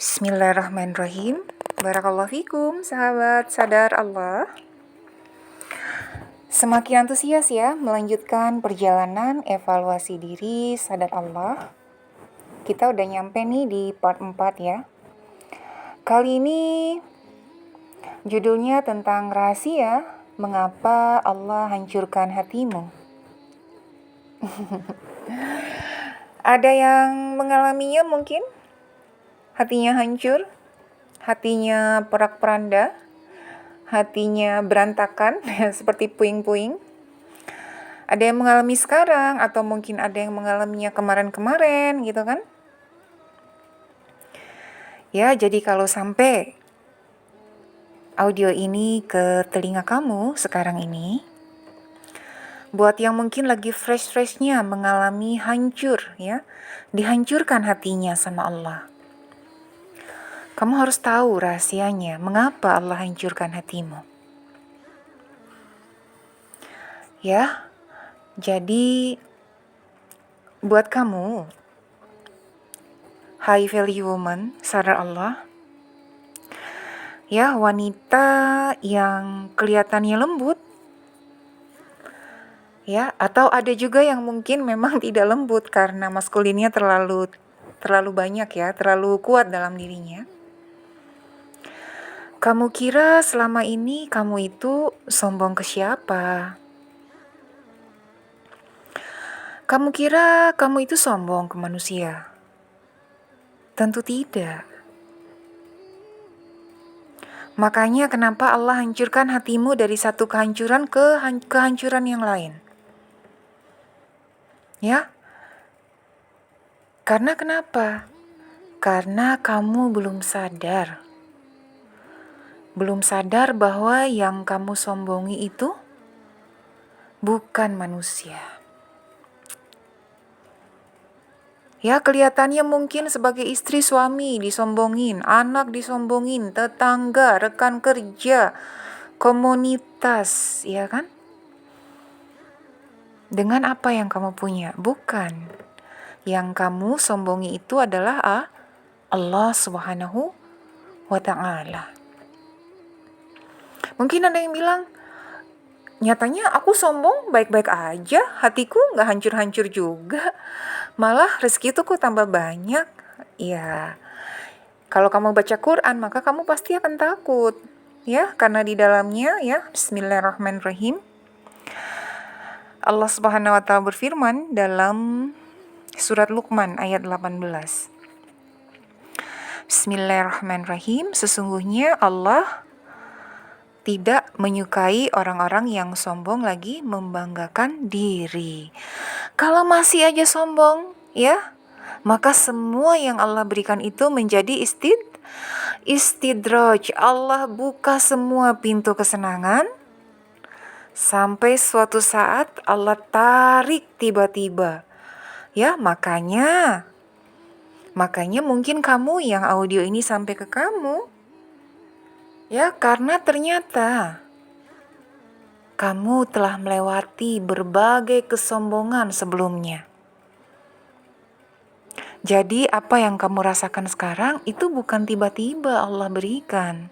Bismillahirrahmanirrahim. Barakallahu fikum, sahabat sadar Allah. Semakin antusias ya melanjutkan perjalanan evaluasi diri sadar Allah. Kita udah nyampe nih di part 4 ya. Kali ini judulnya tentang rahasia mengapa Allah hancurkan hatimu. Ada yang mengalaminya mungkin? Hatinya hancur, hatinya porak-poranda, hatinya berantakan seperti puing-puing. Ada yang mengalami sekarang atau mungkin ada yang mengalaminya kemarin-kemarin gitu kan. Ya, jadi kalau sampai audio ini ke telinga kamu sekarang ini, buat yang mungkin lagi fresh-freshnya mengalami hancur ya, dihancurkan hatinya sama Allah. Kamu harus tahu rahasianya, mengapa Allah hancurkan hatimu. Ya, jadi buat kamu, high value woman, sadar Allah, ya wanita yang kelihatannya lembut, ya atau ada juga yang mungkin memang tidak lembut karena maskulinnya terlalu banyak ya, terlalu kuat dalam dirinya. Kamu kira selama ini kamu itu sombong ke siapa? Kamu kira kamu itu sombong ke manusia? Tentu tidak. Makanya kenapa Allah hancurkan hatimu dari satu kehancuran ke kehancuran yang lain? Ya? Karena kenapa? Karena kamu belum sadar. Belum sadar bahwa yang kamu sombongi itu bukan manusia. Ya, kelihatannya mungkin sebagai istri suami disombongin, anak disombongin, tetangga, rekan kerja, komunitas, ya kan? Dengan apa yang kamu punya? Bukan. Yang kamu sombongi itu adalah Allah Subhanahu wa Ta'ala. Mungkin ada yang bilang, nyatanya aku sombong baik-baik aja, hatiku gak hancur-hancur juga. Malah rezeki itu kok tambah banyak. Ya, kalau kamu baca Quran maka kamu pasti akan takut. Ya, karena di dalamnya ya, Bismillahirrahmanirrahim. Allah Subhanahu wa Ta'ala berfirman dalam surat Luqman ayat 18. Bismillahirrahmanirrahim. Sesungguhnya Allah tidak menyukai orang-orang yang sombong lagi membanggakan diri. Kalau masih aja sombong, ya, maka semua yang Allah berikan itu menjadi istidraj. Allah buka semua pintu kesenangan sampai suatu saat Allah tarik tiba-tiba. Ya, makanya mungkin kamu yang audio ini sampai ke kamu. Ya, karena ternyata kamu telah melewati berbagai kesombongan sebelumnya. Jadi apa yang kamu rasakan sekarang itu bukan tiba-tiba Allah berikan.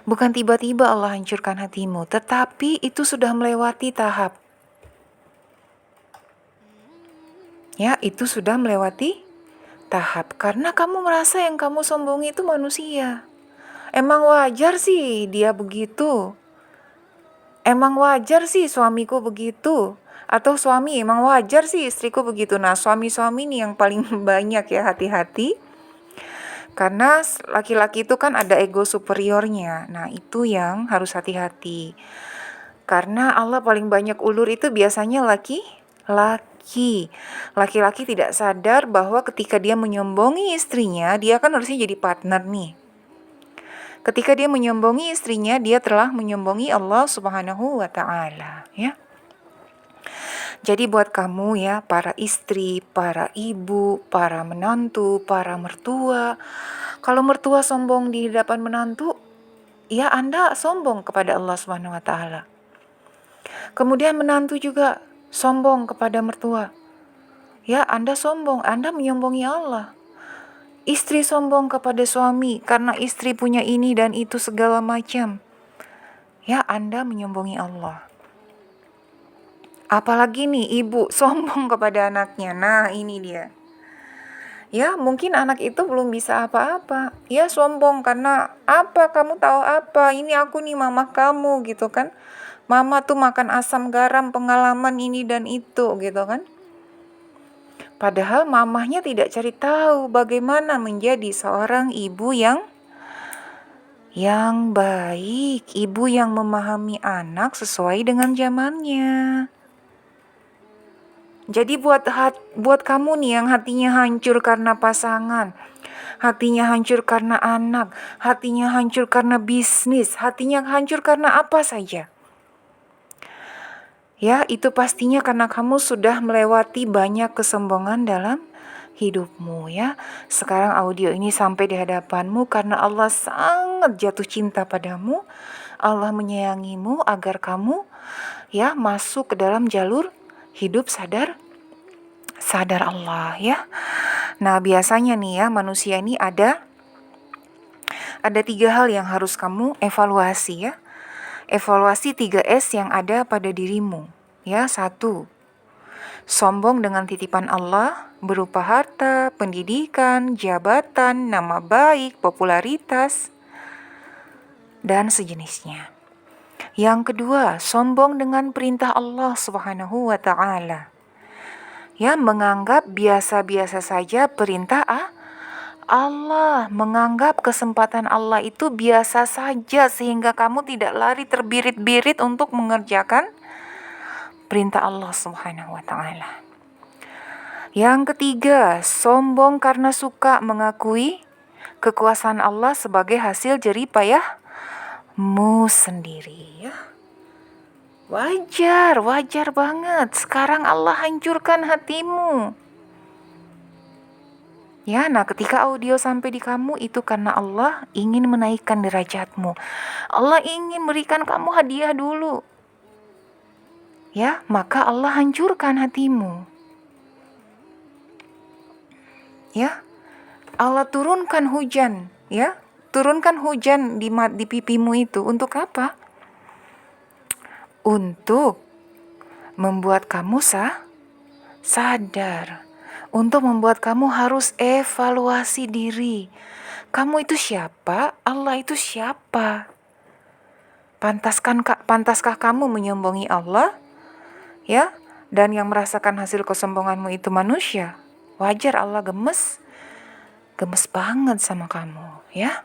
Bukan tiba-tiba Allah hancurkan hatimu, tetapi itu sudah melewati tahap. Ya, itu sudah melewati tahap. Karena kamu merasa yang kamu sombongi itu manusia. Emang wajar sih dia begitu. Emang wajar sih suamiku begitu. Atau suami, emang wajar sih istriku begitu. Nah, suami-suami nih yang paling banyak ya, hati-hati. Karena laki-laki itu kan ada ego superiornya. Nah, itu yang harus hati-hati. Karena Allah paling banyak ulur itu biasanya laki-laki. Laki-laki tidak sadar bahwa ketika dia menyombongi istrinya, dia kan harusnya jadi partner nih. Ketika dia menyombongi istrinya, dia telah menyombongi Allah Subhanahu wa Ta'ala, ya. Jadi buat kamu ya, para istri, para ibu, para menantu, para mertua, kalau mertua sombong di hadapan menantu, ya Anda sombong kepada Allah Subhanahu wa Ta'ala. Kemudian menantu juga sombong kepada mertua. Ya, Anda sombong, Anda menyombongi Allah. Istri sombong kepada suami karena istri punya ini dan itu segala macam. Ya, Anda menyombongi Allah. Apalagi nih ibu sombong kepada anaknya. Nah, ini dia. Ya, mungkin anak itu belum bisa apa-apa. Ya, sombong karena apa? Kamu tahu apa? Ini aku nih mama kamu gitu kan. Mama tuh makan asam garam pengalaman ini dan itu gitu kan. Padahal mamahnya tidak cari tahu bagaimana menjadi seorang ibu yang baik, ibu yang memahami anak sesuai dengan zamannya. Jadi buat kamu nih yang hatinya hancur karena pasangan, hatinya hancur karena anak, hatinya hancur karena bisnis, hatinya hancur karena apa saja. Ya, itu pastinya karena kamu sudah melewati banyak kesombongan dalam hidupmu ya. Sekarang audio ini sampai di hadapanmu karena Allah sangat jatuh cinta padamu. Allah menyayangimu agar kamu ya masuk ke dalam jalur hidup sadar Allah ya. Nah, biasanya nih ya manusia ini ada 3 hal yang harus kamu evaluasi ya. Evaluasi 3S yang ada pada dirimu. Ya, 1. Sombong dengan titipan Allah berupa harta, pendidikan, jabatan, nama baik, popularitas, dan sejenisnya. Yang kedua, sombong dengan perintah Allah Subhanahu wa Ta'ala. Ya, menganggap biasa-biasa saja perintah Allah, menganggap kesempatan Allah itu biasa saja sehingga kamu tidak lari terbirit-birit untuk mengerjakan perintah Allah Subhanahu wa Ta'ala. Yang ketiga, sombong karena suka mengakui kekuasaan Allah sebagai hasil jerih payahmu sendiri ya. Wajar banget. Sekarang Allah hancurkan hatimu. Ya, nah ketika audio sampai di kamu itu karena Allah ingin menaikkan derajatmu. Allah ingin berikan kamu hadiah dulu. Ya, maka Allah hancurkan hatimu. Ya, Allah turunkan hujan, ya. Turunkan hujan di pipimu itu untuk apa? Untuk membuat kamu sadar. Untuk membuat kamu harus evaluasi diri. Kamu itu siapa? Allah itu siapa? Pantaskah kamu menyombongi Allah? Ya, dan yang merasakan hasil kesombonganmu itu manusia. Wajar Allah gemes banget sama kamu, ya.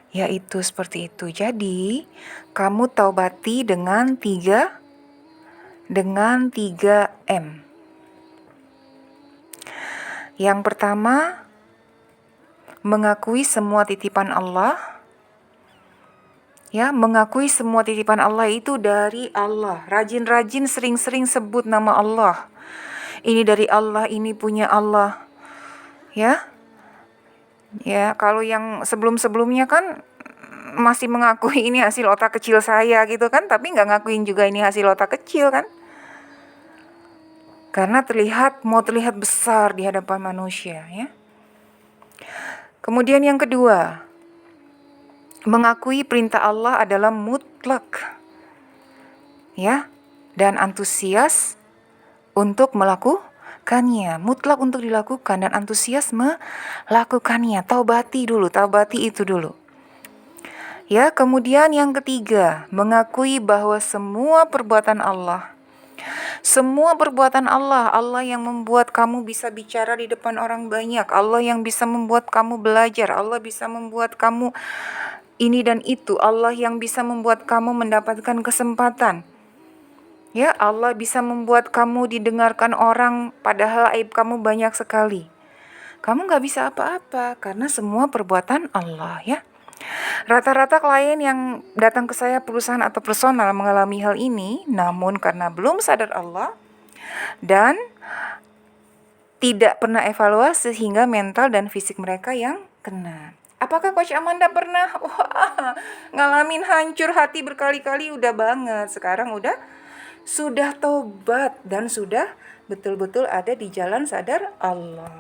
Ya itu seperti itu. Jadi, kamu taubati dengan 3M. Yang pertama, mengakui semua titipan Allah. Ya, mengakui semua titipan Allah itu dari Allah. Rajin-rajin sering-sering sebut nama Allah. Ini dari Allah, ini punya Allah. Ya. Ya, kalau yang sebelum-sebelumnya kan masih mengakui ini hasil otak kecil saya gitu kan, tapi nggak ngakuin juga ini hasil otak kecil kan. Karena mau terlihat besar di hadapan manusia ya. Kemudian yang kedua, mengakui perintah Allah adalah mutlak. Ya, dan antusias untuk melakukannya, mutlak untuk dilakukan dan antusias melakukannya. Taubati itu dulu. Ya, kemudian yang ketiga, mengakui bahwa semua perbuatan Allah Allah yang membuat kamu bisa bicara di depan orang banyak, Allah yang bisa membuat kamu belajar, Allah bisa membuat kamu ini dan itu, Allah yang bisa membuat kamu mendapatkan kesempatan. Ya, Allah bisa membuat kamu didengarkan orang padahal aib kamu banyak sekali. Kamu gak bisa apa-apa karena semua perbuatan Allah ya. Rata-rata klien yang datang ke saya perusahaan atau personal mengalami hal ini, namun karena belum sadar Allah dan tidak pernah evaluasi sehingga mental dan fisik mereka yang kena. Apakah Coach Amanda pernah ngalamin hancur hati berkali-kali? Udah banget. Sekarang sudah tobat dan sudah betul-betul ada di jalan sadar Allah.